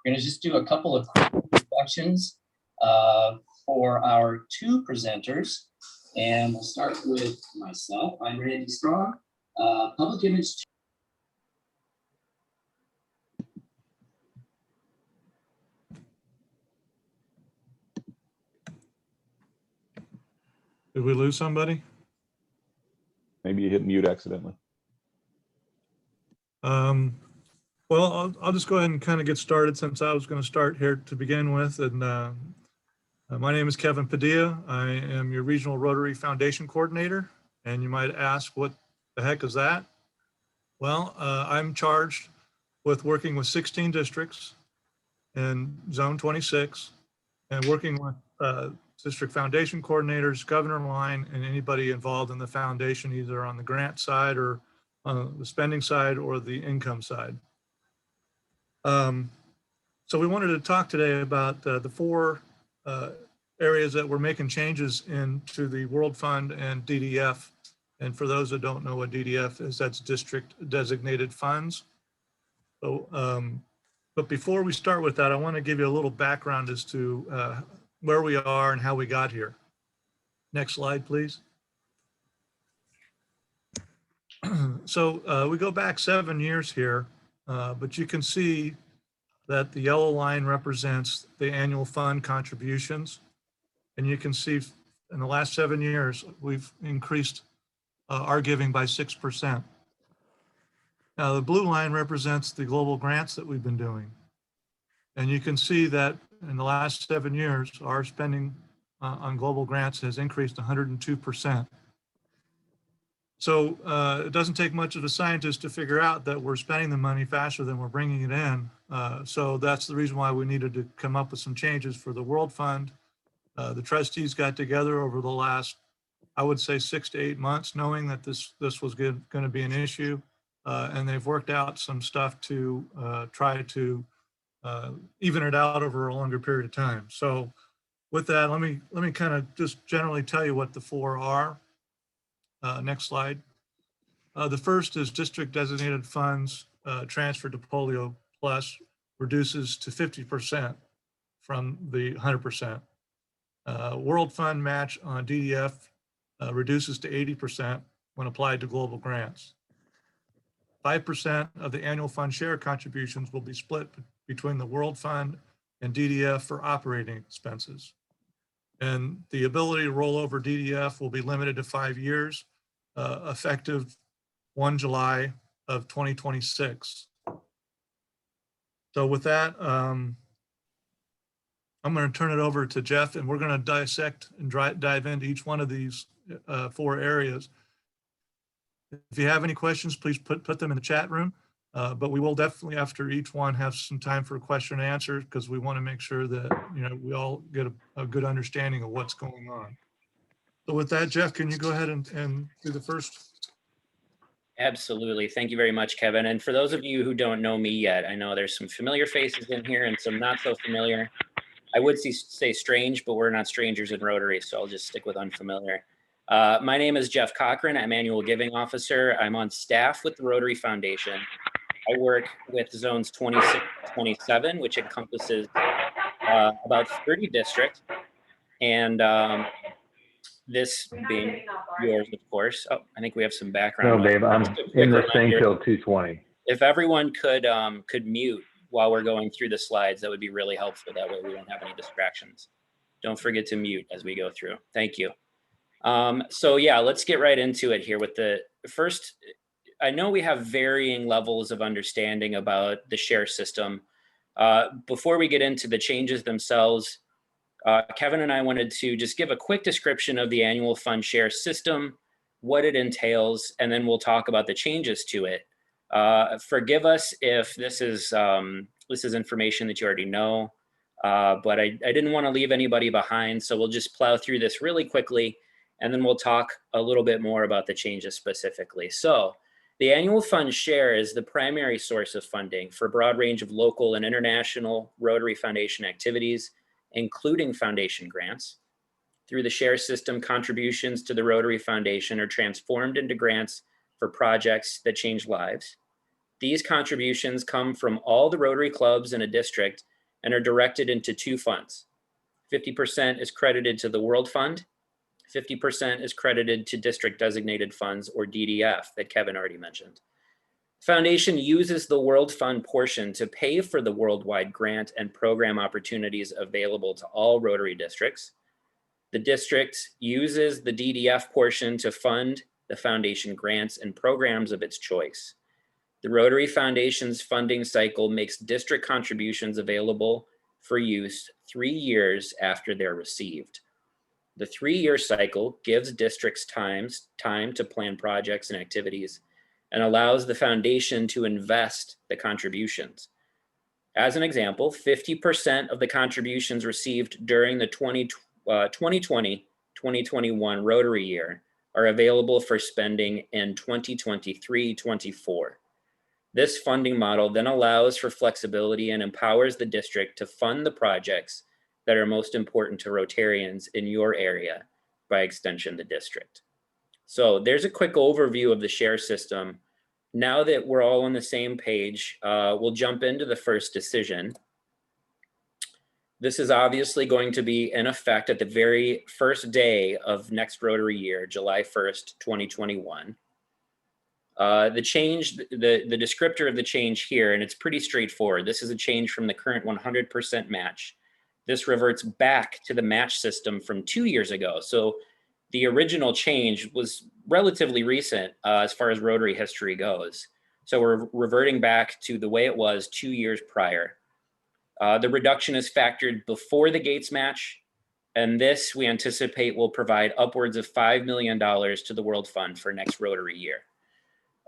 We're going to just do a couple of quick introductions for our two presenters. And we'll start with myself. I'm Randy Strong, Public Image. Did we lose somebody? Maybe you hit mute accidentally. Well, I'll just go ahead and kind of get started since I was going to start here to begin with. And my name is Kevin Padilla. I am your Regional Rotary Foundation Coordinator. And you might ask, what the heck is that? Well, I'm charged with working with 16 districts in Zone 26 and working with district foundation coordinators, governor line, and anybody involved in the foundation, either on the grant side or on the spending side or the income side. So we wanted to talk today about the four areas that we're making changes into the World Fund and DDF. And for those that don't know what DDF is, that's district designated funds. So, but before we start with that, I want to give you a little background as to where we are and how we got here. Next slide, please. So we go back 7 years here, but you can see that the yellow line represents the annual fund contributions. And you can see in the last 7 years, we've increased our giving by 6%. Now the blue line represents the global grants that we've been doing. And you can see that in the last 7 years, our spending on global grants has increased 102%. So it doesn't take much of a scientist to figure out that we're spending the money faster than we're bringing it in. So that's the reason why we needed to come up with some changes for the World Fund. The trustees got together over the last, I would say, 6 to 8 months, knowing that this was going to be an issue. And they've worked out some stuff to try to even it out over a longer period of time. So with that, let me kind of just generally tell you what the four are. Next slide. The first is district designated funds transferred to Polio Plus reduces to 50% from the 100%. World Fund match on DDF reduces to 80% when applied to global grants. 5% of the annual fund share contributions will be split between the World Fund and DDF for operating expenses. And the ability to roll over DDF will be limited to 5 years, effective 1 July of 2026. So with that, I'm going to turn it over to Jeff, and we're going to dissect and dive into each one of these four areas. If you have any questions, please put them in the chat room. But we will definitely, after each one, have some time for question and answer because we want to make sure that we all get a good understanding of what's going on. So with that, Jeff, can you go ahead and do the first? Absolutely. Thank you very much, Kevin. And for those of you who don't know me yet, I know there's some familiar faces in here and some not so familiar. I would say strange, but we're not strangers in Rotary, so I'll just stick with unfamiliar. My name is Jeff Cochran. I'm Annual Giving Officer. I'm on staff with the Rotary Foundation. I work with zones 26 to 27, which encompasses about 30 districts. And this being yours, of course. Oh, I think we have some background. No, Dave, I'm in this thing till 2:20. If everyone could mute while we're going through the slides, that would be really helpful. That way we don't have any distractions. Don't forget to mute as we go through. Thank you. So yeah, let's get right into it here with the first. I know we have varying levels of understanding about the share system. Before we get into the changes themselves, Kevin and I wanted to just give a quick description of the annual fund share system, what it entails, and then we'll talk about the changes to it. Forgive us if this is information that you already know, but I didn't want to leave anybody behind, so we'll just plow through this really quickly, and then we'll talk a little bit more about the changes specifically. So the annual fund share is the primary source of funding for a broad range of local and international Rotary Foundation activities, including foundation grants. Through the share system, contributions to the Rotary Foundation are transformed into grants for projects that change lives. These contributions come from all the Rotary clubs in a district and are directed into two funds. 50% is credited to the World Fund. 50% is credited to district designated funds, or DDF, that Kevin already mentioned. Foundation uses the World Fund portion to pay for the worldwide grant and program opportunities available to all Rotary districts. The district uses the DDF portion to fund the foundation grants and programs of its choice. The Rotary Foundation's funding cycle makes district contributions available for use 3 years after they're received. The 3-year cycle gives districts time to plan projects and activities and allows the foundation to invest the contributions. As an example, 50% of the contributions received during the 2020-2021 Rotary year are available for spending in 2023-24. This funding model then allows for flexibility and empowers the district to fund the projects that are most important to Rotarians in your area, by extension, the district. So there's a quick overview of the share system. Now that we're all on the same page, we'll jump into the first decision. This is obviously going to be in effect at the very first day of next Rotary year, July 1st, 2021. The change, the descriptor of the change here, and it's pretty straightforward. This is a change from the current 100% match. This reverts back to the match system from 2 years ago. So the original change was relatively recent as far as Rotary history goes. So we're reverting back to the way it was 2 years prior. The reduction is factored before the Gates match, and this we anticipate will provide upwards of $5 million to the World Fund for next Rotary year.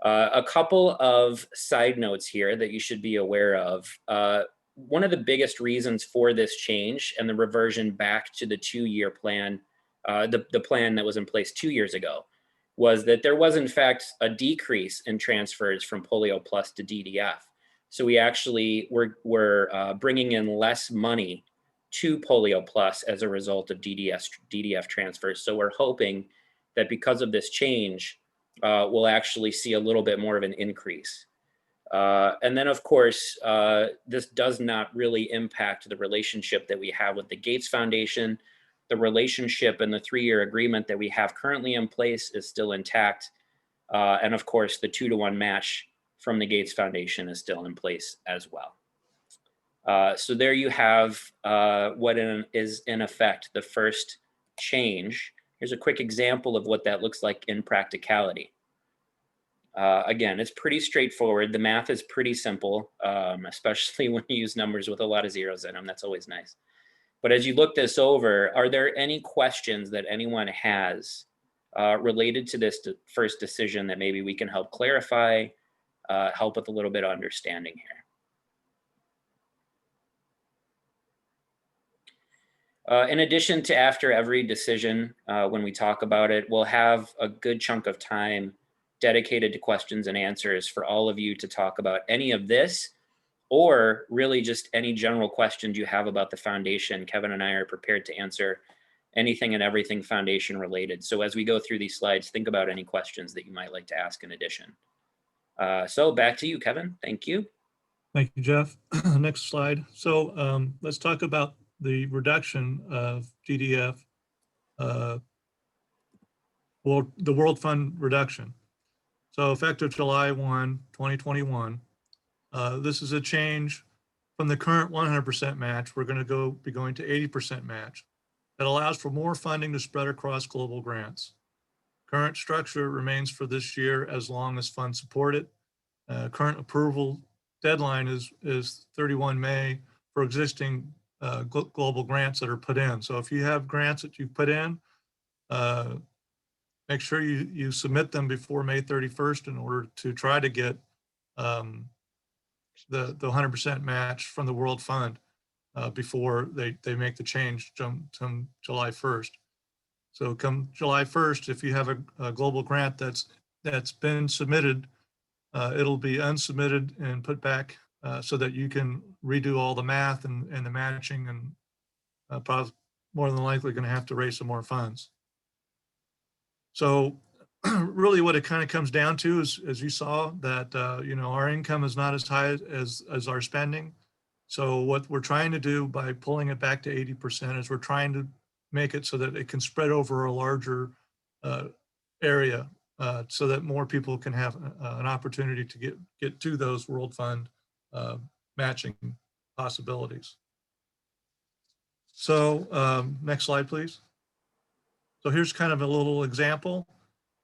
A couple of side notes here that you should be aware of. One of the biggest reasons for this change and the reversion back to the 2-year plan, the plan that was in place 2 years ago, was that there was in fact a decrease in transfers from Polio Plus to DDF. So we actually were bringing in less money to Polio Plus as a result of DDF transfers. So we're hoping that because of this change, we'll actually see a little bit more of an increase. And then, of course, this does not really impact the relationship that we have with the Gates Foundation. The relationship and the 3-year agreement that we have currently in place is still intact. And of course, the 2-to-1 match from the Gates Foundation is still in place as well. So there you have what is in effect the first change. Here's a quick example of what that looks like in practicality. Again, it's pretty straightforward. The math is pretty simple, especially when you use numbers with a lot of zeros in them. That's always nice. But as you look this over, are there any questions that anyone has related to this first decision that maybe we can help clarify, help with a little bit of understanding here? In addition to after every decision, when we talk about it, we'll have a good chunk of time dedicated to questions and answers for all of you to talk about any of this, or really just any general questions you have about the foundation. Kevin and I are prepared to answer anything and everything foundation related. So as we go through these slides, think about any questions that you might like to ask in addition. So back to you, Kevin. Thank you. Thank you, Jeff. Next slide. So let's talk about the reduction of DDF, well, the World Fund reduction. So effective July 1, 2021, this is a change from the current 100% match. We're going to be going to 80% match. That allows for more funding to spread across global grants. Current structure remains for this year as long as funds support it. Current approval deadline is 31 May for existing global grants that are put in. So if you have grants that you've put in, make sure you submit them before May 31st in order to try to get the 100% match from the World Fund before they make the change to July 1st. So come July 1st, if you have a global grant that's been submitted, it'll be unsubmitted and put back so that you can redo all the math and the matching, and probably more than likely going to have to raise some more funds. So really what it kind of comes down to is, as you saw, that our income is not as high as our spending. So what we're trying to do by pulling it back to 80% is we're trying to make it so that it can spread over a larger area, so that more people can have an opportunity to get to those World Fund matching possibilities. So next slide, please. So here's kind of a little example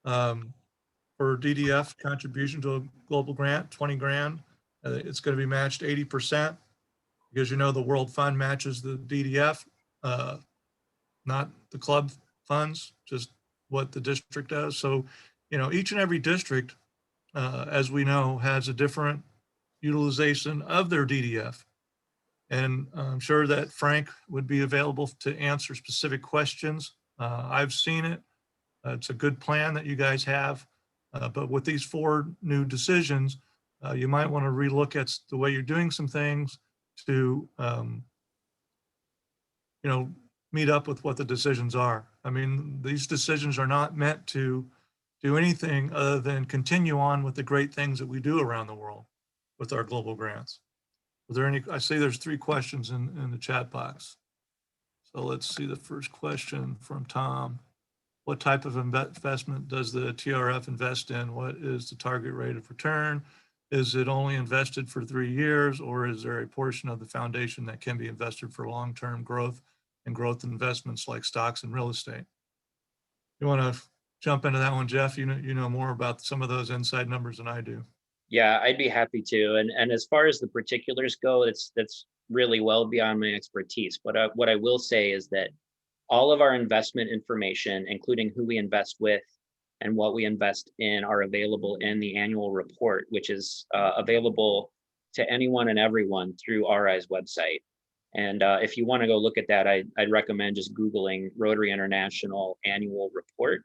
for DDF contribution to a global grant, 20 grand. It's going to be matched 80% because the World Fund matches the DDF, not the club funds, just what the district does. So, each and every district, as we know, has a different utilization of their DDF. And I'm sure that Frank would be available to answer specific questions. I've seen it. It's a good plan that you guys have. But with these 4 new decisions, you might want to relook at the way you're doing some things to, meet up with what the decisions are. I mean, these decisions are not meant to do anything other than continue on with the great things that we do around the world with our global grants. Are there any? I see there's 3 questions in the chat box. So let's see the first question from Tom. What type of investment does the TRF invest in? What is the target rate of return? Is it only invested for 3 years, or is there a portion of the foundation that can be invested for long-term growth and growth investments like stocks and real estate? You want to jump into that one, Jeff? You know more about some of those inside numbers than I do. Yeah, I'd be happy to. And as far as the particulars go, that's really well beyond my expertise. But what I will say is that all of our investment information, including who we invest with and what we invest in, are available in the annual report, which is available to anyone and everyone through RI's website. And if you want to go look at that, I'd recommend just Googling Rotary International Annual Report.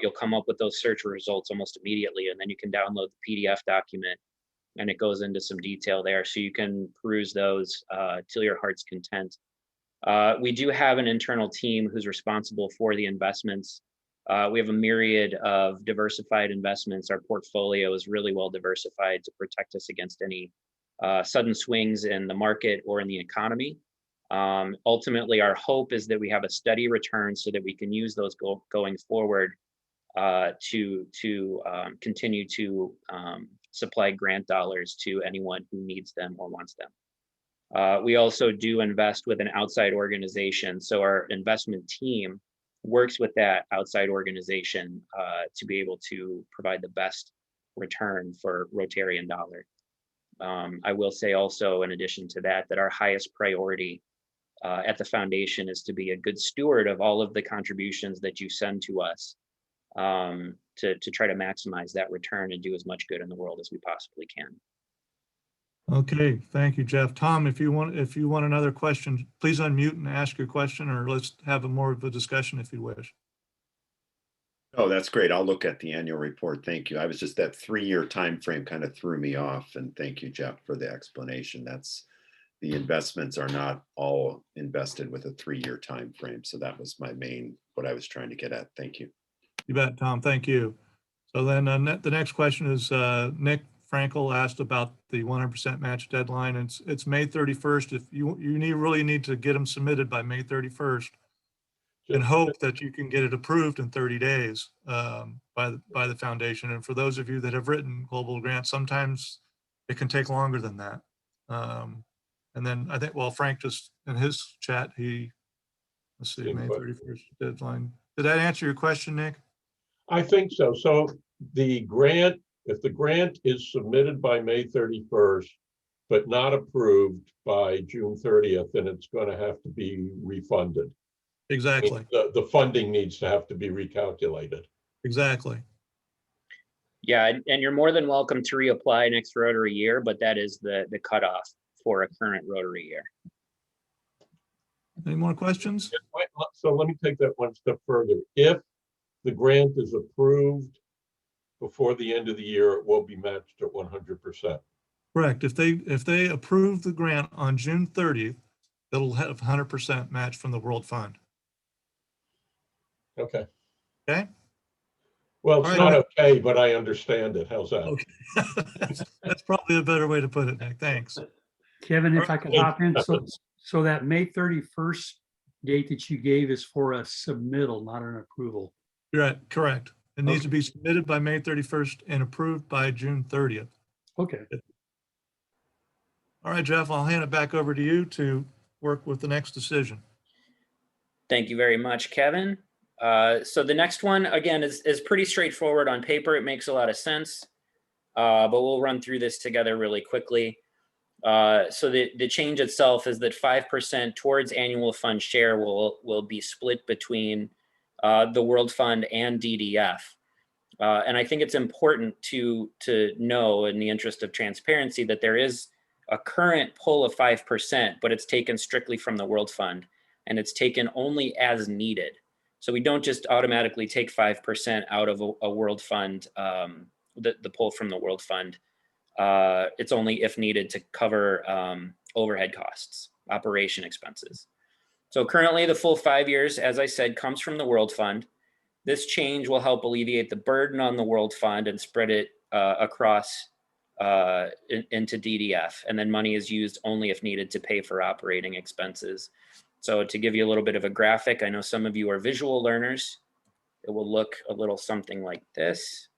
You'll come up with those search results almost immediately, and then you can download the PDF document, and it goes into some detail there, so you can peruse those till your heart's content. We do have an internal team who's responsible for the investments. We have a myriad of diversified investments. Our portfolio is really well diversified to protect us against any sudden swings in the market or in the economy. Ultimately, our hope is that we have a steady return so that we can use those going forward to continue to supply grant dollars to anyone who needs them or wants them. We also do invest with an outside organization. So our investment team works with that outside organization to be able to provide the best return for Rotarian dollar. I will say also, in addition to that, that our highest priority at the foundation is to be a good steward of all of the contributions that you send to us, to try to maximize that return and do as much good in the world as we possibly can. Okay, thank you, Jeff. Tom, if you want another question, please unmute and ask your question, or let's have more of a discussion if you wish. Oh, that's great. I'll look at the annual report. Thank you. I was just, that 3-year time frame kind of threw me off, and thank you, Jeff, for the explanation. The investments are not all invested with a 3-year time frame. So that was what I was trying to get at. Thank you. You bet, Tom. Thank you. So then the next question is Nick Frankel asked about the 100% match deadline. It's May 31st. If you really need to get them submitted by May 31st, and hope that you can get it approved in 30 days by the foundation. And for those of you that have written global grants, sometimes it can take longer than that. And then I think, well, Frank just in his chat, let's see, May 31st deadline. Did that answer your question, Nick? I think so. So if the grant is submitted by May 31st, but not approved by June 30th, then it's going to have to be refunded. Exactly. The funding needs to have to be recalculated. Exactly. Yeah, and you're more than welcome to reapply next Rotary year, but that is the cutoff for a current Rotary year. Any more questions? So let me take that one step further. If the grant is approved before the end of the year, it will be matched at 100%. Correct. If they approve the grant on June 30th, it'll have 100% match from the World Fund. Okay. Okay. Well, it's not okay, but I understand it. How's that? Okay. That's probably a better way to put it, Nick. Thanks. Kevin, if I could hop in, Okay. so that May 31st date that you gave is for a submittal, not an approval. Right, correct. It needs to be submitted by May 31st and approved by June 30th. Okay. All right, Jeff, I'll hand it back over to you to work with the next decision. Thank you very much, Kevin. So the next one, again, is pretty straightforward on paper. It makes a lot of sense, but we'll run through this together really quickly. So the change itself is that 5% towards annual fund share will be split between the World Fund and DDF. And I think it's important to know, in the interest of transparency, that there is a current pull of 5%, but it's taken strictly from the World Fund, and it's taken only as needed. So we don't just automatically take 5% out of a World Fund, the pull from the World Fund. It's only if needed to cover overhead costs, operation expenses. So currently the full 5 years, as I said, comes from the World Fund. This change will help alleviate the burden on the World Fund and spread it across into DDF. And then money is used only if needed to pay for operating expenses. So to give you a little bit of a graphic, I know some of you are visual learners. It will look a little something like this.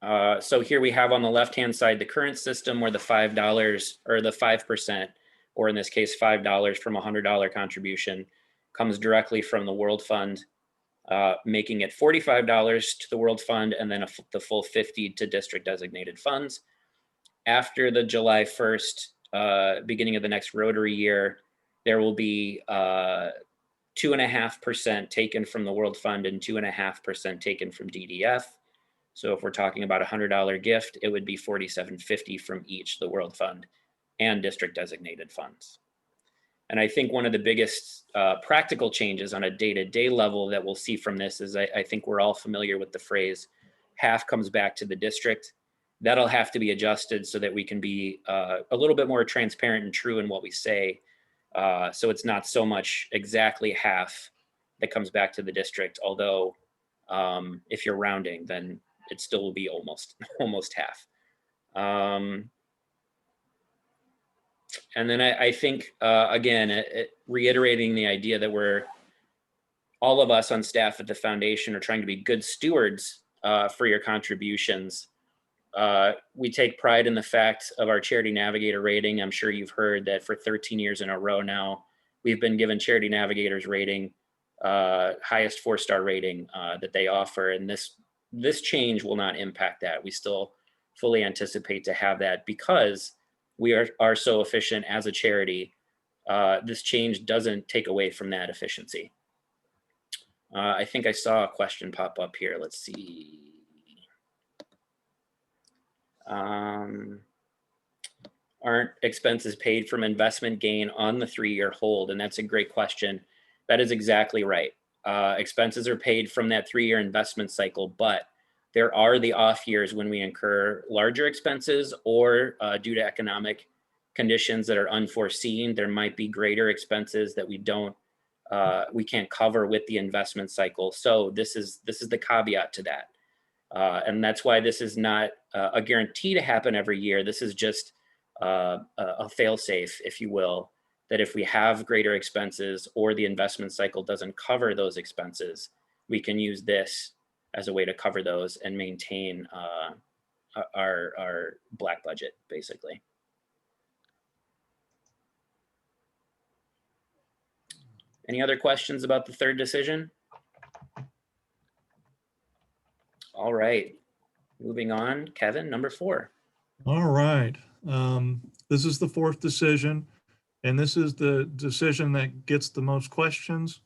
So here we have on the left-hand side the current system where the $5 or the 5%, or in this case $5 from a $100 contribution, comes directly from the World Fund, making it $45 to the World Fund and then the full $50 to district designated funds. After the July 1st, beginning of the next Rotary year, there will be 2.5% taken from the World Fund and 2.5% taken from DDF. So if we're talking about a $100 gift, it would be $47.50 from each, the World Fund and district designated funds. And I think one of the biggest practical changes on a day-to-day level that we'll see from this is I think we're all familiar with the phrase, half comes back to the district. That'll have to be adjusted so that we can be a little bit more transparent and true in what we say. So it's not so much exactly half that comes back to the district, although if you're rounding, then it still will be almost half. And then I think, again, reiterating the idea that all of us on staff at the foundation are trying to be good stewards for your contributions. We take pride in the fact of our Charity Navigator rating. I'm sure you've heard that for 13 years in a row now, we've been given Charity Navigator's rating, highest 4-star rating that they offer. And this change will not impact that. We still fully anticipate to have that because we are so efficient as a charity. This change doesn't take away from that efficiency. I think I saw a question pop up here. Let's see. Aren't expenses paid from investment gain on the 3-year hold? And that's a great question. That is exactly right. Expenses are paid from that 3-year investment cycle, but there are the off years when we incur larger expenses or due to economic conditions that are unforeseen, there might be greater expenses that we can't cover with the investment cycle. So this is the caveat to that. And that's why this is not a guarantee to happen every year. This is just a fail-safe, if you will, that if we have greater expenses or the investment cycle doesn't cover those expenses, we can use this as a way to cover those and maintain our black budget, basically. Any other questions about the third decision? All right, moving on. Kevin, number 4. All right. This is the fourth decision, and this is the decision that gets the most questions.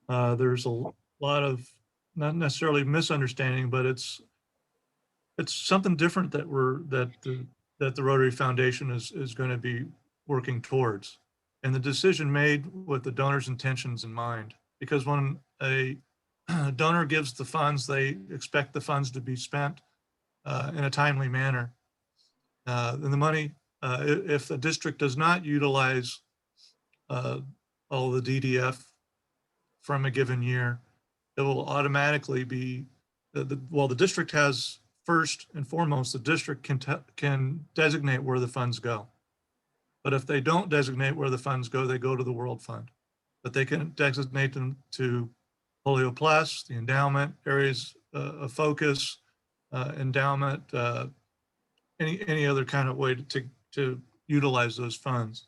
There's a lot of not necessarily misunderstanding, but it's something different that the Rotary Foundation is going to be working towards, and the decision made with the donor's intentions in mind. Because when a donor gives the funds, they expect the funds to be spent in a timely manner. And the money, if the district does not utilize all the DDF from a given year, it will automatically be, the district has first and foremost, the district can designate where the funds go. But if they don't designate where the funds go, they go to the World Fund. But they can designate them to Polio Plus, the endowment, areas of focus, endowment, any other kind of way to utilize those funds.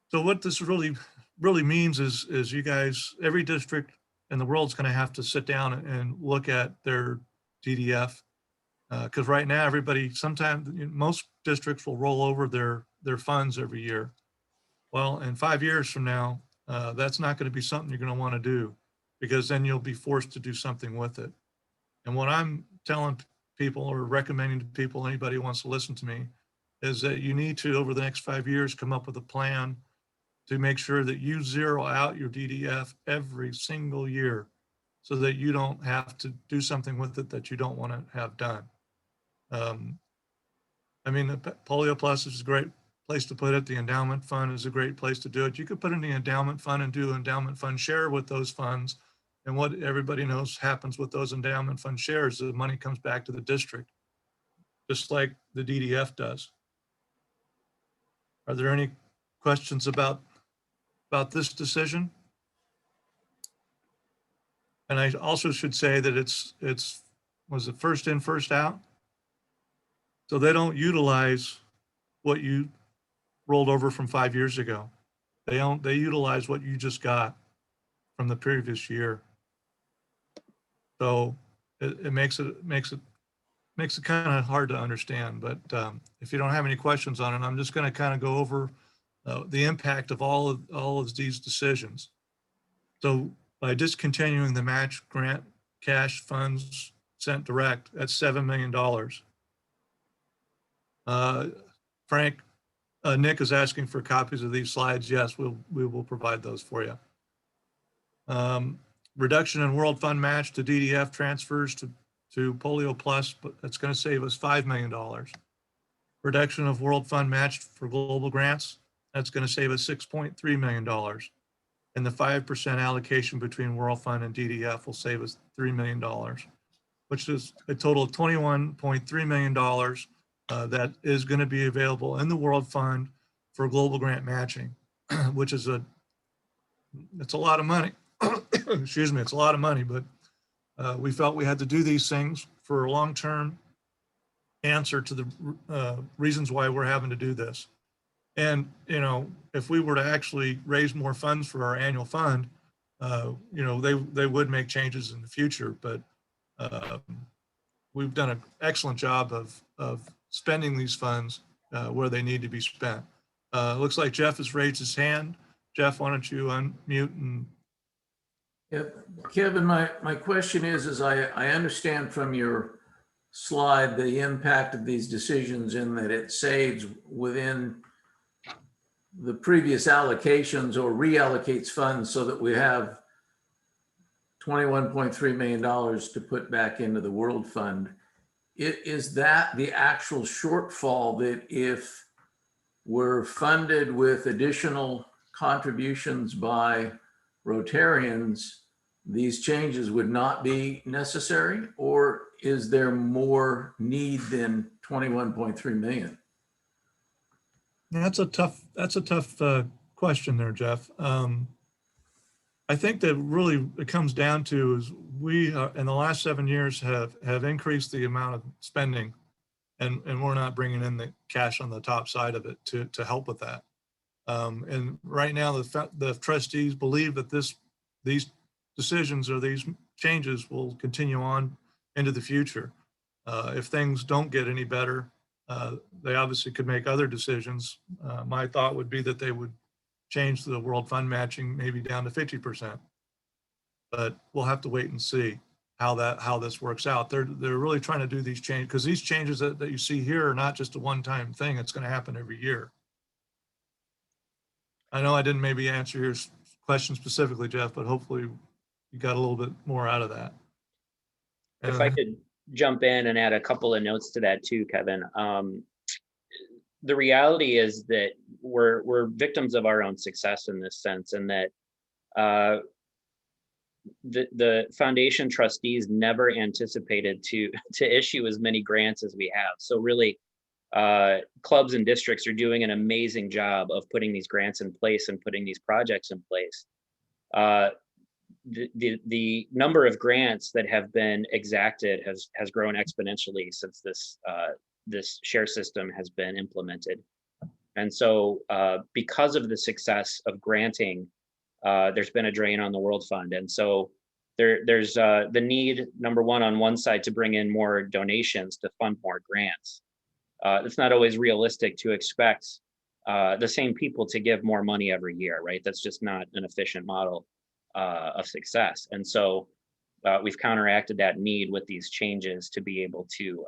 So what this really means is you guys, every district in the world's going to have to sit down and look at their DDF. Because right now, everybody, sometimes most districts will roll over their funds every year. Well, in 5 years from now, that's not going to be something you're going to want to do, because then you'll be forced to do something with it. And what I'm telling people or recommending to people, anybody who wants to listen to me, is that you need to, over the next 5 years, come up with a plan to make sure that you zero out your DDF every single year so that you don't have to do something with it that you don't want to have done. I mean, the Polio Plus is a great place to put it. The endowment fund is a great place to do it. You could put it in the endowment fund and do endowment fund share with those funds. And what everybody knows happens with those endowment fund shares, the money comes back to the district, just like the DDF does. Are there any questions about this decision? And I also should say that it's was it first in, first out? So they don't utilize what you rolled over from 5 years ago. They utilize what you just got from the previous year. So it makes it kind of hard to understand. But if you don't have any questions on it, I'm just going to kind of go over the impact of all of these decisions. So by discontinuing the match grant cash funds sent direct, that's $7 million. Frank, Nick is asking for copies of these slides. Yes, we will provide those for you. Reduction in World Fund match to DDF transfers to Polio Plus, but that's going to save us $5 million. Reduction of World Fund match for global grants, that's going to save us $6.3 million. And the 5% allocation between World Fund and DDF will save us $3 million, which is a total of $21.3 million that is going to be available in the World Fund for global grant matching, which is it's a lot of money. Excuse me, it's a lot of money, but we felt we had to do these things for a long-term answer to the reasons why we're having to do this. And, you know, if we were to actually raise more funds for our annual fund, you know, they would make changes in the future, but we've done an excellent job of spending these funds where they need to be spent. Looks like Jeff has raised his hand. Jeff, why don't you unmute and. Yep. Kevin, my question is I understand from your slide the impact of these decisions in that it saves within the previous allocations or reallocates funds so that we have $21.3 million to put back into the World Fund. Is that the actual shortfall that if we're funded with additional contributions by Rotarians, these changes would not be necessary? Or is there more need than 21.3 million? That's a tough question there, Jeff. I think that really it comes down to is we in the last 7 years have increased the amount of spending, and we're not bringing in the cash on the top side of it to help with that. And right now the trustees believe that these decisions or these changes will continue on into the future. If things don't get any better, they obviously could make other decisions. My thought would be that they would change the World Fund matching maybe down to 50%, but we'll have to wait and see how this works out. They're really trying to do these changes because these changes that you see here are not just a one-time thing. It's going to happen every year. I know I didn't maybe answer your question specifically, Jeff, but hopefully you got a little bit more out of that. If I could jump in and add a couple of notes to that too, Kevin. The reality is that we're victims of our own success in this sense, and that the foundation trustees never anticipated to issue as many grants as we have. So really, clubs and districts are doing an amazing job of putting these grants in place and putting these projects in place. The number of grants that have been exacted has grown exponentially since this share system has been implemented. And so because of the success of granting, there's been a drain on the World Fund. And so there's the need, number one, on one side to bring in more donations to fund more grants. It's not always realistic to expect the same people to give more money every year, right? That's just not an efficient model of success. And so we've counteracted that need with these changes to be able to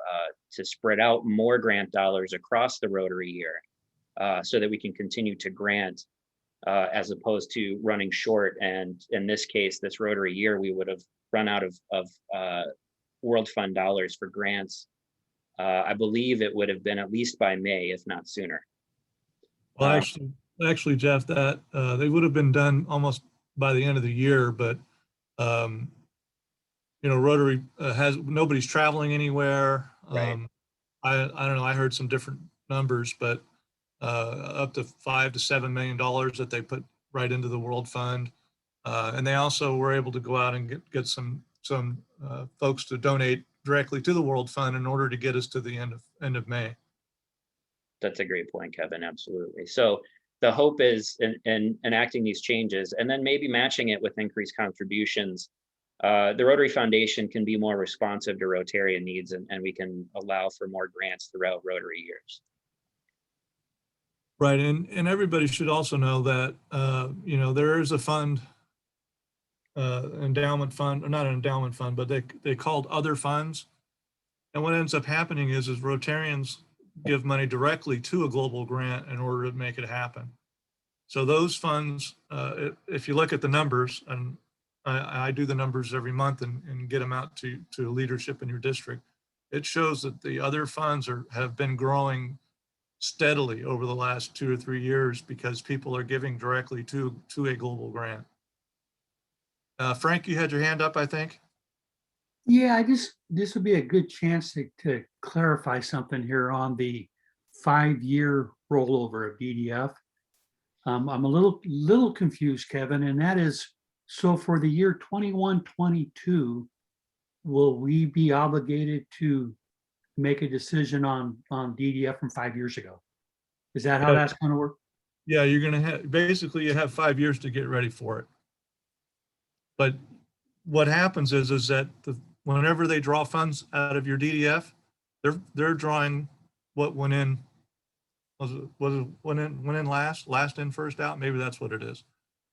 spread out more grant dollars across the Rotary year so that we can continue to grant as opposed to running short. And in this case, this Rotary year, we would have run out of World Fund dollars for grants. I believe it would have been at least by May, if not sooner. Well, actually, Jeff, that they would have been done almost by the end of the year, but Rotary nobody's traveling anywhere. Right. I don't know. I heard some different numbers, but up to $5 to $7 million that they put right into the World Fund, and they also were able to go out and get some folks to donate directly to the World Fund in order to get us to the end of May. That's a great point, Kevin. Absolutely. So the hope is in enacting these changes and then maybe matching it with increased contributions. The Rotary Foundation can be more responsive to Rotarian needs, and we can allow for more grants throughout Rotary years. Right, and everybody should also know that there is a fund, endowment fund, or not an endowment fund, but they called other funds. And what ends up happening is Rotarians give money directly to a global grant in order to make it happen. So those funds, if you look at the numbers, and I do the numbers every month and get them out to leadership in your district, it shows that the other funds have been growing steadily over the last 2 or 3 years because people are giving directly to a global grant. Frank, you had your hand up, I think. Yeah, this would be a good chance to clarify something here on the 5-year rollover of DDF. I'm a little confused, Kevin, and that is, so for the year 21-22, will we be obligated to make a decision on DDF from 5 years ago? Is that how that's going to work? Yeah, you're going to have, basically you have 5 years to get ready for it. But what happens is that whenever they draw funds out of your DDF, they're drawing what went in, went in last in, first out. Maybe that's what it is.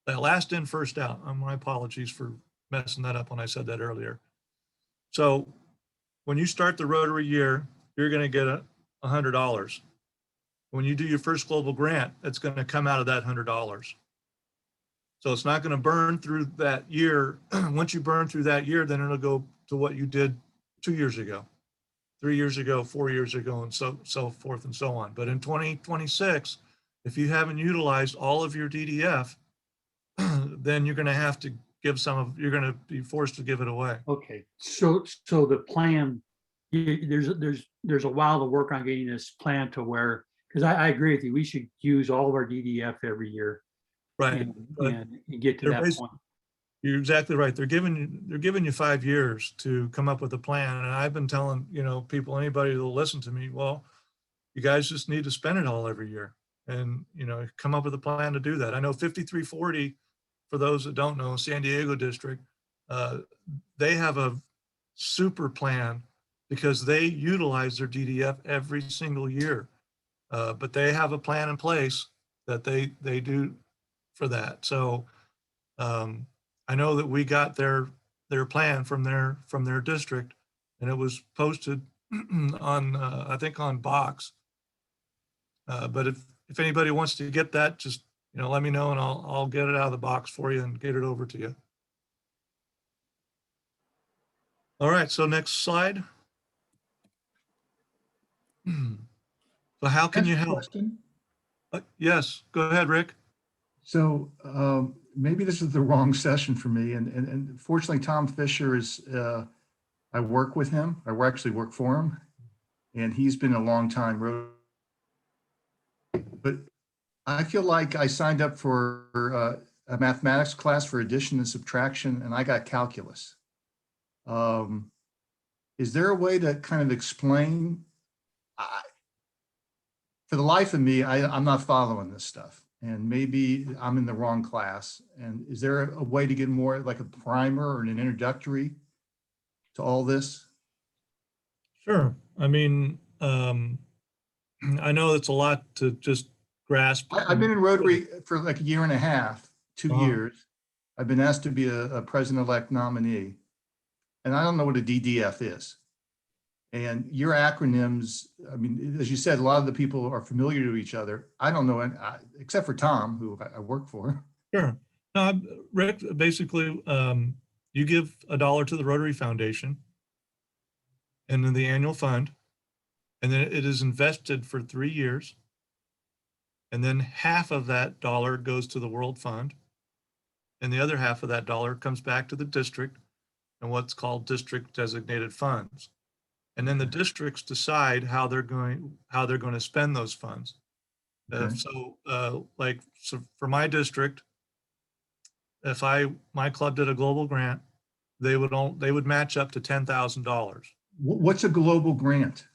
That last in, first out. My apologies for messing that up when I said that earlier. So when you start the Rotary year, you're going to get $100. When you do your first global grant, it's going to come out of that $100. So it's not going to burn through that year. Once you burn through that year, then it'll go to what you did 2 years ago, 3 years ago, 4 years ago, and so forth and so on. But in 2026, if you haven't utilized all of your DDF, then you're going to have to give you're going to be forced to give it away. Okay, so the plan, there's a while to work on getting this plan to where, because I agree with you, we should use all of our DDF every year. Right. And get to that point. You're exactly right. They're giving you 5 years to come up with a plan. And I've been telling, people, anybody that'll listen to me, well, you guys just need to spend it all every year and, come up with a plan to do that. I know 5340, for those that don't know, San Diego district, they have a super plan because they utilize their DDF every single year. But they have a plan in place that they do for that. So I know that we got their plan from their district, and it was posted on I think on Box. But if anybody wants to get that, just let me know and I'll get it out of the box for you and get it over to you. All right, so next slide. So how can you help? Question? Yes, go ahead, Rick. So maybe this is the wrong session for me. And fortunately, Tom Fisher is, I work with him. I actually work for him. And he's been a long time road. But I feel like I signed up for a mathematics class for addition and subtraction, and I got calculus. Is there a way to kind of explain? For the life of me, I'm not following this stuff, and maybe I'm in the wrong class. And is there a way to get more like a primer or an introductory to all this? Sure. I mean, I know it's a lot to just grasp. I've been in Rotary for like a year and a half, 2 Uh-huh. years. I've been asked to be a president-elect nominee, and I don't know what a DDF is. And your acronyms, I mean, as you said, a lot of the people are familiar to each other. I don't know, except for Tom, who I work for. Sure. No, Rick, basically, you give $1 to the Rotary Foundation and in the annual fund, and then it is invested for 3 years. And then half of that dollar goes to the World Fund, and the other half of that dollar comes back to the district and what's called district designated funds. And then the districts decide how they're going to spend those funds. Okay. So for my district, if my club did a global grant, they would match up to $10,000. What's a global grant?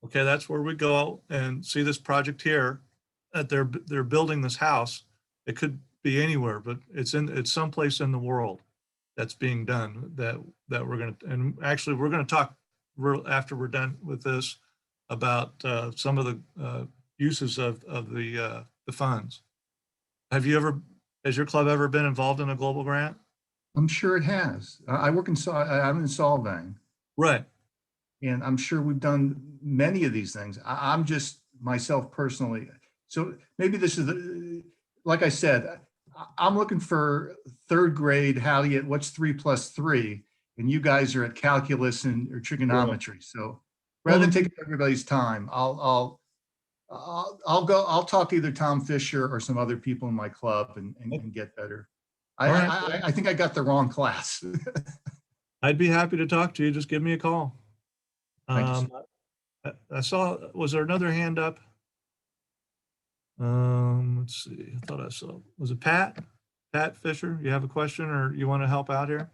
Okay, that's where we go out and see this project here that they're building this house. It could be anywhere, but it's someplace in the world that's being done that we're going to, and actually we're going to talk after we're done with this about some of the uses of the funds. Has your club ever been involved in a global grant? I'm sure it has. I'm in Solvang. Right. And I'm sure we've done many of these things. I'm just myself personally. So maybe this is like I said, I'm looking for 3rd grade. What's 3 + 3? And you guys are at calculus or trigonometry. So rather than taking everybody's time, I'll talk to either Tom Fisher or some other people in my club and get better. I think I got the wrong class. I'd be happy to talk to you. Just give me a call. Thank you. Was there another hand up? Let's see, I thought I saw, was it Pat? Pat Fisher, you have a question or you want to help out here?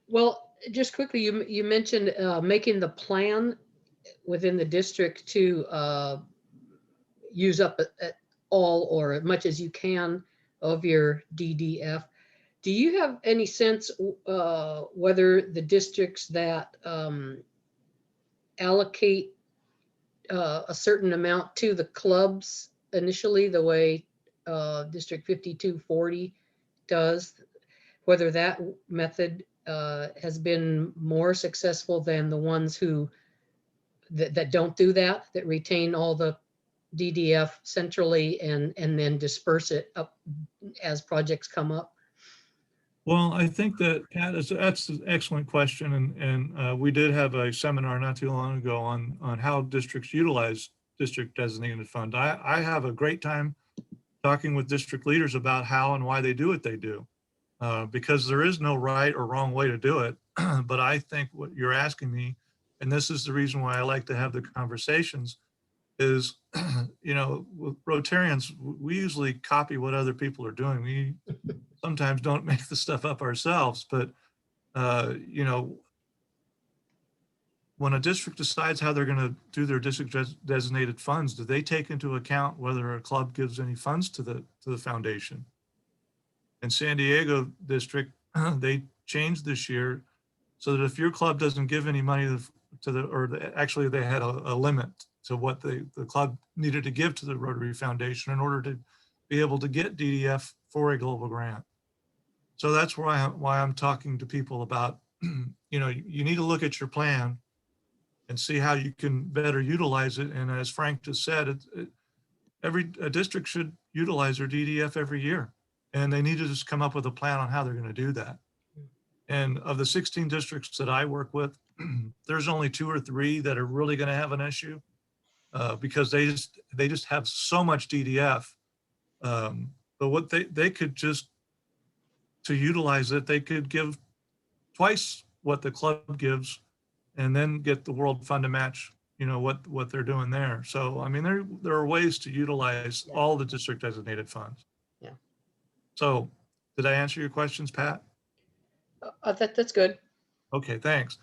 Well, just quickly, you mentioned making the plan within the district to use up all or as much as you can of your DDF. Do you have any sense whether the districts that allocate a certain amount to the clubs initially, the way District 5240 does, whether that method has been more successful than the ones that don't do that retain all the DDF centrally and then disperse it up as projects come up? Well, I think that, Pat, that's an excellent question. And we did have a seminar not too long ago on how districts utilize district designated fund. I have a great time talking with district leaders about how and why they do what they do. Because there is no right or wrong way to do it. But I think what you're asking me, and this is the reason why I like to have the conversations, is, with Rotarians, we usually copy what other people are doing. We sometimes don't make the stuff up ourselves, but, when a district decides how they're going to do their district designated funds, do they take into account whether a club gives any funds to the foundation? In San Diego district, they changed this year so that if your club doesn't give any money actually they had a limit to what the club needed to give to the Rotary Foundation in order to be able to get DDF for a global grant. So that's why I'm talking to people about, you need to look at your plan and see how you can better utilize it. And as Frank just said, every district should utilize their DDF every year. And they need to just come up with a plan on how they're going to do that. And of the 16 districts that I work with, there's only 2 or 3 that are really going to have an issue because they just have so much DDF So what they could just, to utilize it, they could give twice what the club gives and then get the World Fund to match, you know, what they're doing there. So, I mean, there are ways to utilize all the district designated funds. Yeah. So did I answer your questions, Pat? That's good. Okay, thanks.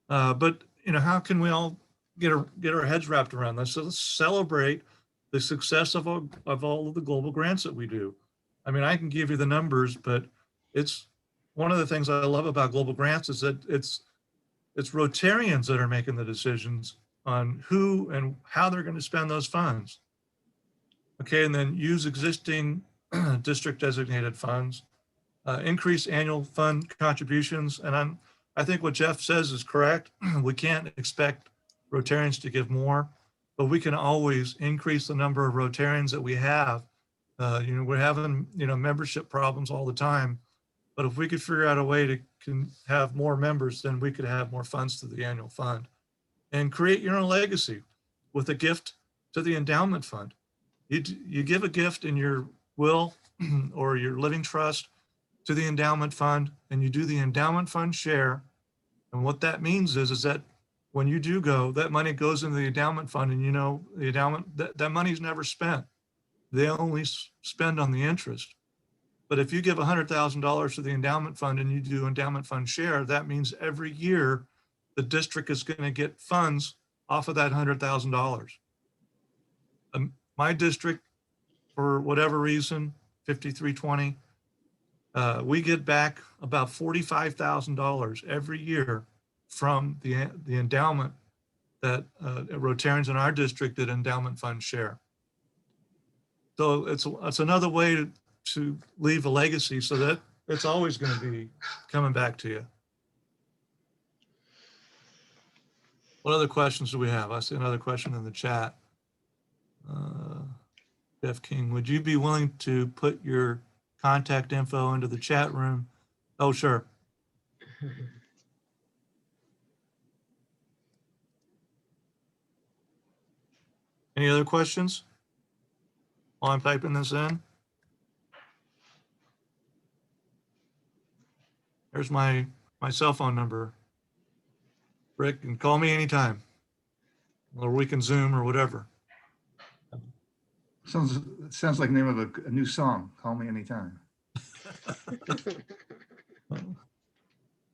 But you know, how can we all get our heads wrapped around this? So let's celebrate the success of all of the global grants that we do. I mean, I can give you the numbers, but it's one of the things I love about global grants is that it's Rotarians that are making the decisions on who and how they're going to spend those funds. Okay, and then use existing district designated funds, increase annual fund contributions. And I think what Jeff says is correct. We can't expect Rotarians to give more, but we can always increase the number of Rotarians that we have. You know, we're having, you know, membership problems all the time, but if we could figure out a way to have more members, then we could have more funds to the annual fund and create your own legacy with a gift to the endowment fund. You give a gift in your will or your living trust to the endowment fund, and you do the endowment fund share. And what that means is that when you do go, that money goes into the endowment fund, and you know, the endowment, that money's never spent. They only spend on the interest. But if you give $100,000 to the endowment fund and you do endowment fund share, that means every year the district is going to get funds off of that $100,000. My district, for whatever reason, 5320, we get back about $45,000 every year from the endowment that Rotarians in our district did endowment fund share. So it's another way to leave a legacy so that it's always going to be coming back to you. What other questions do we have? I see another question in the chat. Jeff King, would you be willing to put your contact info into the chat room? Oh, sure. Any other questions while I'm typing this in? There's my cell phone number. Rick, and call me anytime, or we can Zoom or whatever. Sounds like the name of a new song. Call me anytime. When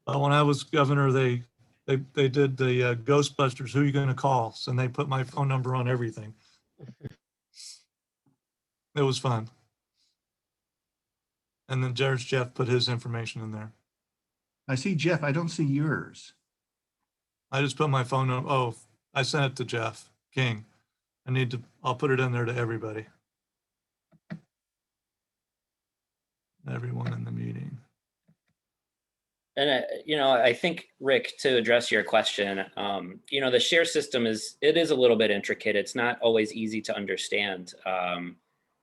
I was governor, they did the Ghostbusters, Who You Gonna Call? And they put my phone number on everything. It was fun. And then there's Jeff put his information in there. I see Jeff. I don't see yours. I just put my phone number. Oh, I sent it to Jeff King. I'll put it in there to everybody. Everyone in the meeting. And, you know, I think, Rick, to address your question, you know, the share system is a little bit intricate. It's not always easy to understand.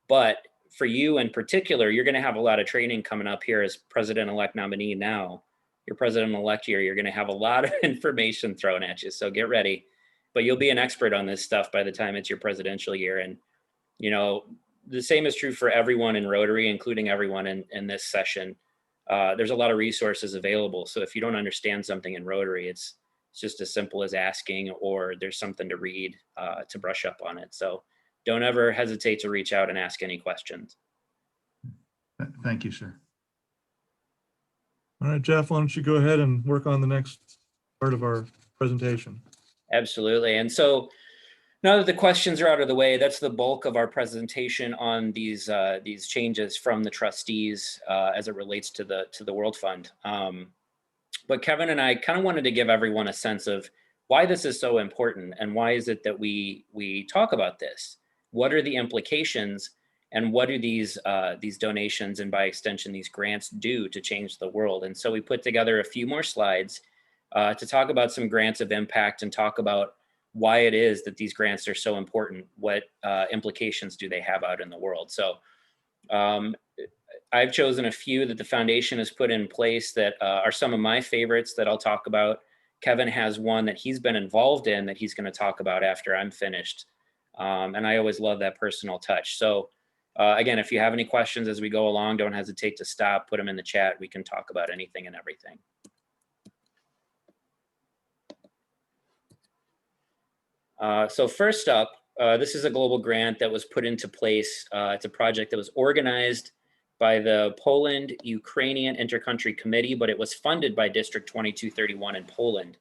But for you in particular, you're going to have a lot of training coming up here as president-elect nominee now. Your president-elect year, you're going to have a lot of information thrown at you. So get ready. But you'll be an expert on this stuff by the time it's your presidential year. And, you know, the same is true for everyone in Rotary, including everyone in this session. There's a lot of resources available. So if you don't understand something in Rotary, it's just as simple as asking, or there's something to read to brush up on it. So don't ever hesitate to reach out and ask any questions. Thank you, sir. All right, Jeff, why don't you go ahead and work on the next part of our presentation? Absolutely. And so now that the questions are out of the way, that's the bulk of our presentation on these changes from the trustees as it relates to the World Fund. But Kevin and I kind of wanted to give everyone a sense of why this is so important and why is it that we talk about this? What are the implications, and what do these donations and by extension these grants do to change the world? And so we put together a few more slides to talk about some grants of impact and talk about why it is that these grants are so important. What implications do they have out in the world? So I've chosen a few that the foundation has put in place that are some of my favorites that I'll talk about. Kevin has one that he's been involved in that he's going to talk about after I'm finished. And I always love that personal touch. So Again, if you have any questions as we go along, don't hesitate to stop, put them in the chat. We can talk about anything and everything. So first up, this is a global grant that was put into place. It's a project that was organized by the Poland-Ukrainian Intercountry Committee, but it was funded by District 2231 in Poland.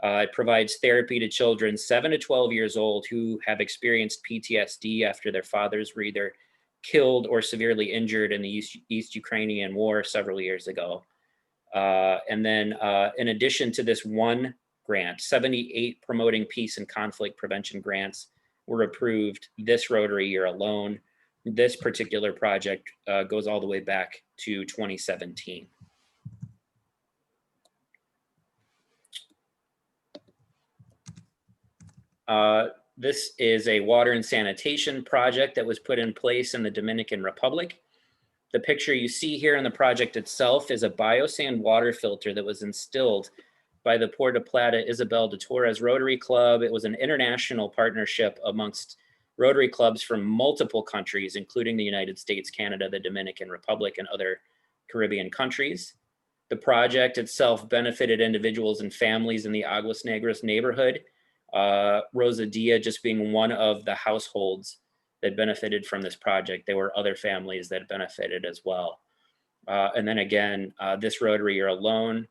It provides therapy to children 7 to 12 years old who have experienced PTSD after their fathers were either killed or severely injured in the East Ukrainian War several years ago. And then in addition to this one grant, 78 promoting peace and conflict prevention grants were approved this Rotary year alone. This particular project goes all the way back to 2017. This is a water and sanitation project that was put in place in the Dominican Republic. The picture you see here in the project itself is a biosand water filter that was instilled by the Puerto Plata Isabel de Torres Rotary Club. It was an international partnership amongst Rotary clubs from multiple countries, including the United States, Canada, the Dominican Republic, and other Caribbean countries. The project itself benefited individuals and families in the Aguas Negras neighborhood, Rosa Dia just being one of the households that benefited from this project. There were other families that benefited as well. And then again, this Rotary year alone,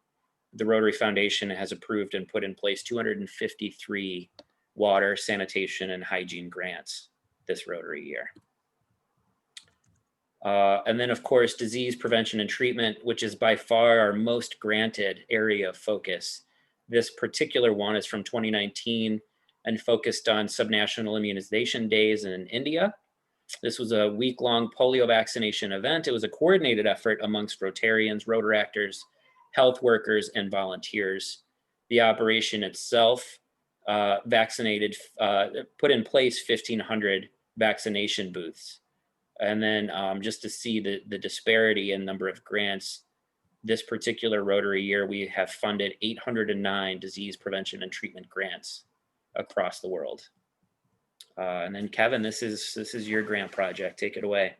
the Rotary Foundation has approved and put in place 253 water, sanitation, and hygiene grants this Rotary year. And then of course, disease prevention and treatment, which is by far our most granted area of focus. This particular one is from 2019 and focused on subnational immunization days in India. This was a week-long polio vaccination event. It was a coordinated effort amongst Rotarians, Rotaractors, health workers, and volunteers. The operation itself put in place 1,500 vaccination booths. And then just to see the disparity in number of grants, this particular Rotary year, we have funded 809 disease prevention and treatment grants across the world. And then Kevin, this is your grant project. Take it away.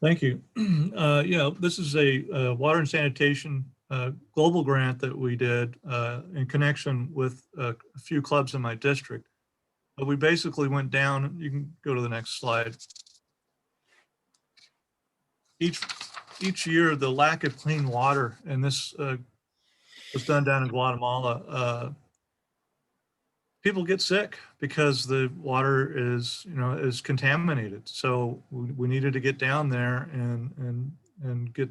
Thank you. Yeah, this is a water and sanitation global grant that we did in connection with a few clubs in my district. But we basically went down, you can go to the next slide. Each year, the lack of clean water, and this was done down in Guatemala, people get sick because the water is contaminated. So we needed to get down there and get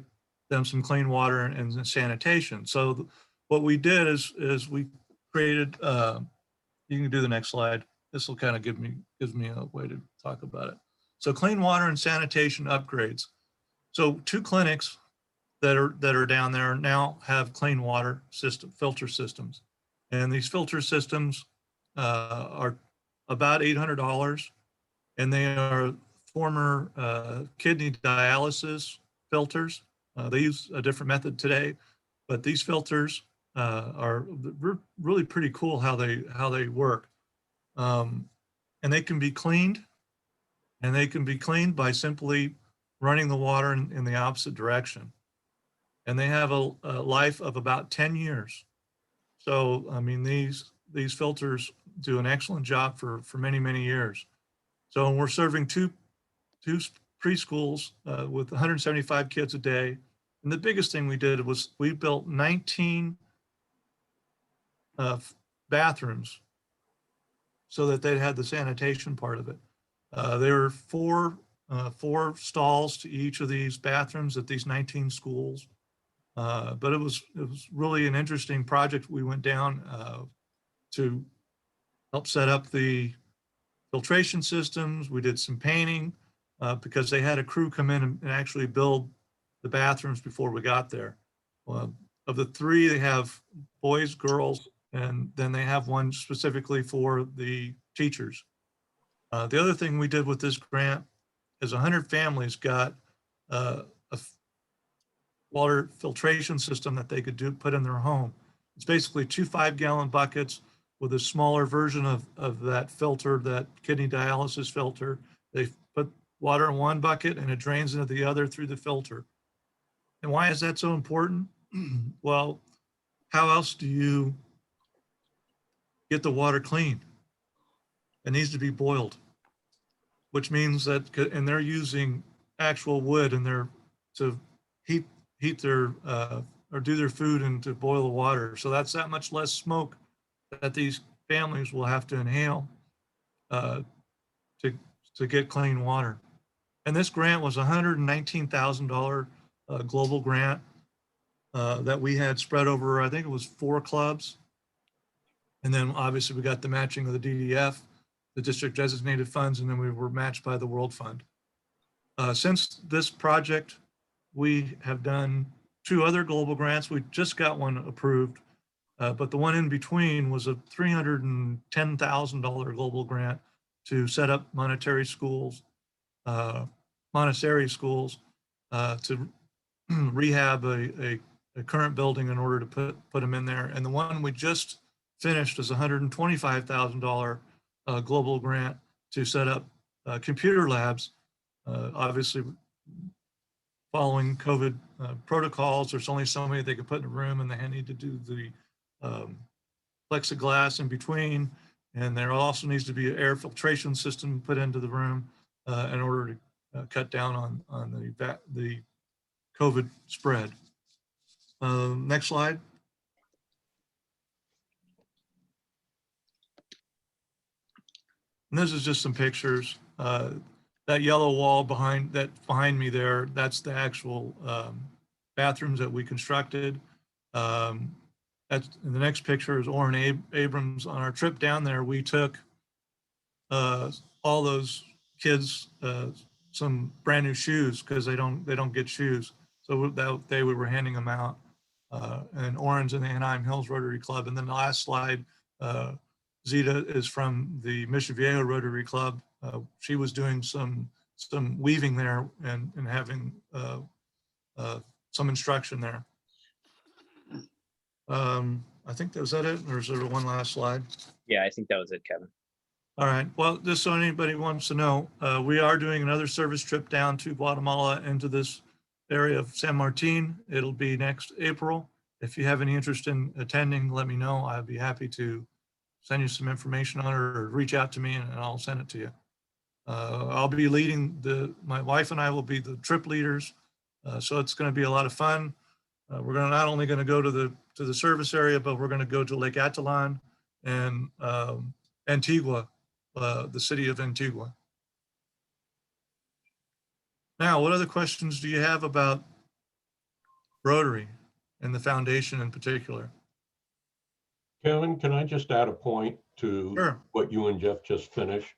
them some clean water and sanitation. So what we did is we created, you can do the next slide. This will kind of gives me a way to talk about it. So clean water and sanitation upgrades. So 2 clinics that are down there now have clean water filter systems. And these filter systems are about $800, and they are former kidney dialysis filters. They use a different method today, but these filters are really pretty cool how they work. And they can be cleaned, and they can be cleaned by simply running the water in the opposite direction. And they have a life of about 10 years. So, I mean, these filters do an excellent job for many, many years. So we're serving two preschools with 175 kids a day. And the biggest thing we did was we built 19 bathrooms so that they had the sanitation part of it. There were four stalls to each of these bathrooms at these 19 schools. But it was really an interesting project. We went down to help set up the filtration systems. We did some painting because they had a crew come in and actually build the bathrooms before we got there. Of the 3, they have boys, girls, and then they have one specifically for the teachers. The other thing we did with this grant is 100 families got a water filtration system that they could put in their home. It's basically 2 5-gallon buckets with a smaller version of that filter, that kidney dialysis filter. They put water in one bucket and it drains into the other through the filter. And why is that so important? Well, how else do you get the water clean? It needs to be boiled, which means that, and they're using actual wood in there to heat their, or do their food and to boil the water. So that's that much less smoke that these families will have to inhale to get clean water. And this grant was $119,000 global grant that we had spread over, I think it was 4 clubs. And then obviously we got the matching of the DDF, the district designated funds, and then we were matched by the World Fund. Since this project, we have done 2 other global grants. We just got one approved, but the one in between was a $310,000 global grant to set up Montessori schools, to rehab a current building in order to put them in there. And the one we just finished is $125,000 global grant to set up computer labs. Obviously, following COVID protocols, there's only so many they could put in a room, and they need to do the plexiglass in between. And there also needs to be an air filtration system put into the room in order to cut down on the COVID spread. Next slide. And this is just some pictures. That yellow wall behind me there, that's the actual bathrooms that we constructed. That's, and the next picture is Orrin Abrams. On our trip down there, we took all those kids some brand new shoes because they don't get shoes. So that day we were handing them out. And Orrin's in the Anaheim Hills Rotary Club. And then the last slide, Zita is from the Mission Viejo Rotary Club. She was doing some weaving there and having some instruction there. I think that was it, or is there one last slide? Yeah, I think that was it, Kevin. All right, well, just so anybody wants to know, we are doing another service trip down to Guatemala into this area of San Martin. It'll be next April. If you have any interest in attending, let me know. I'd be happy to send you some information on it, or reach out to me and I'll send it to you. I'll be leading my wife and I will be the trip leaders. So it's going to be a lot of fun. We're not only going to go to the service area, but we're going to go to Lake Atitlan and Antigua, the city of Antigua. Now, what other questions do you have about Rotary and the foundation in particular? Kevin, can I just add a point to Sure. what you and Jeff just finished?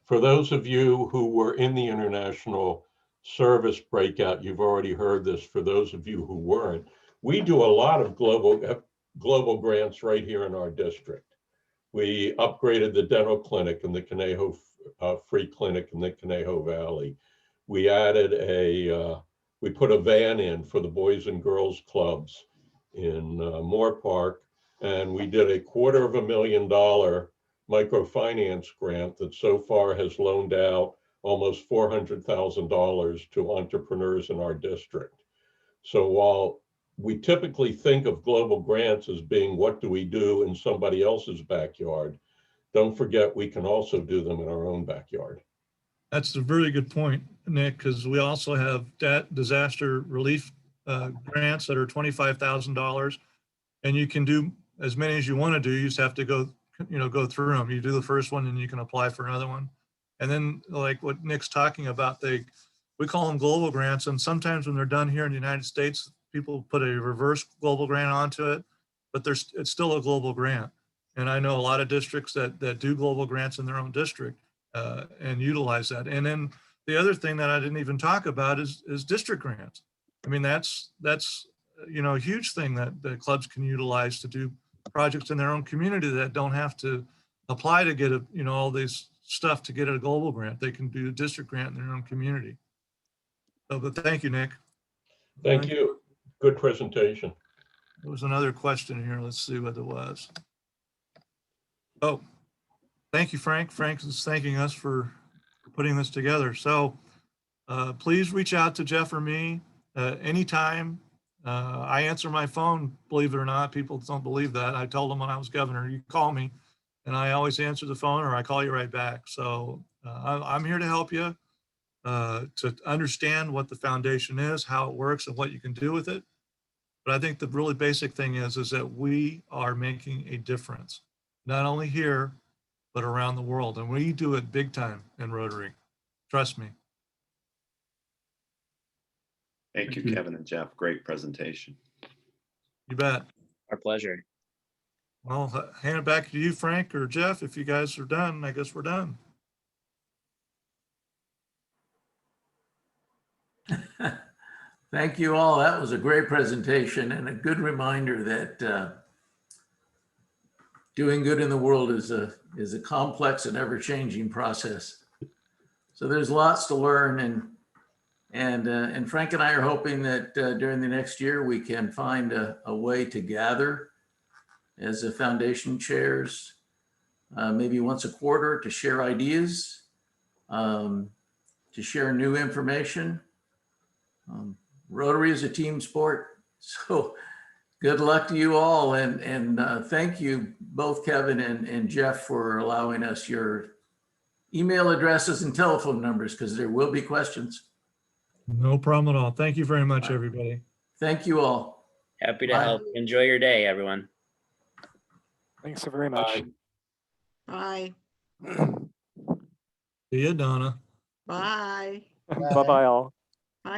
For those of you who were in the international service breakout, you've already heard this. For those of you who weren't, we do a lot of global grants right here in our district. We upgraded the dental clinic in the Conejo Free Clinic in the Conejo Valley. We added we put a van in for the Boys and Girls Clubs in Moore Park. And we did a $250,000 microfinance grant that so far has loaned out almost $400,000 to entrepreneurs in our district. So while we typically think of global grants as being what do we do in somebody else's backyard, don't forget we can also do them in our own backyard. That's a very good point, Nick, because we also have disaster relief grants that are $25,000, and you can do as many as you want to do. You just have to go through them. You do the first one and you can apply for another one. And then, like what Nick's talking about, we call them global grants. And sometimes when they're done here in the United States, people put a reverse global grant onto it, but it's still a global grant. And I know a lot of districts that do global grants in their own district and utilize that. And then the other thing that I didn't even talk about is district grants. I mean, that's a huge thing that the clubs can utilize to do projects in their own community that don't have to apply to get all this stuff to get a global grant. They can do a district grant in their own community. So, but thank you, Nick. Thank you. Good presentation. There was another question here. Let's see what it was. Oh, thank you, Frank. Frank is thanking us for putting this together. So please reach out to Jeff or me anytime. I answer my phone, believe it or not. People don't believe that. I told them when I was governor, you call me, and I always answer the phone or I call you right back. So I'm here to help you to understand what the foundation is, how it works, and what you can do with it. But I think the really basic thing is that we are making a difference, not only here, but around the world. And we do it big time in Rotary. Trust me. Thank you, Kevin and Jeff. Great presentation. You bet. Our pleasure. Well, hand it back to you, Frank or Jeff. If you guys are done, I guess we're done. Thank you all. That was a great presentation and a good reminder that doing good in the world is a complex and ever-changing process. So there's lots to learn, and Frank and I are hoping that during the next year we can find a way to gather as the foundation chairs, maybe once a quarter, to share ideas, to share new information. Rotary is a team sport, so good luck to you all, and thank you both, Kevin and Jeff, for allowing us your email addresses and telephone numbers, because there will be questions. No problem at all. Thank you very much, everybody. Thank you all. Happy to Bye. help. Enjoy your day, everyone. Thanks so very much. Bye. Bye. See you, Donna. Bye. Bye-bye all.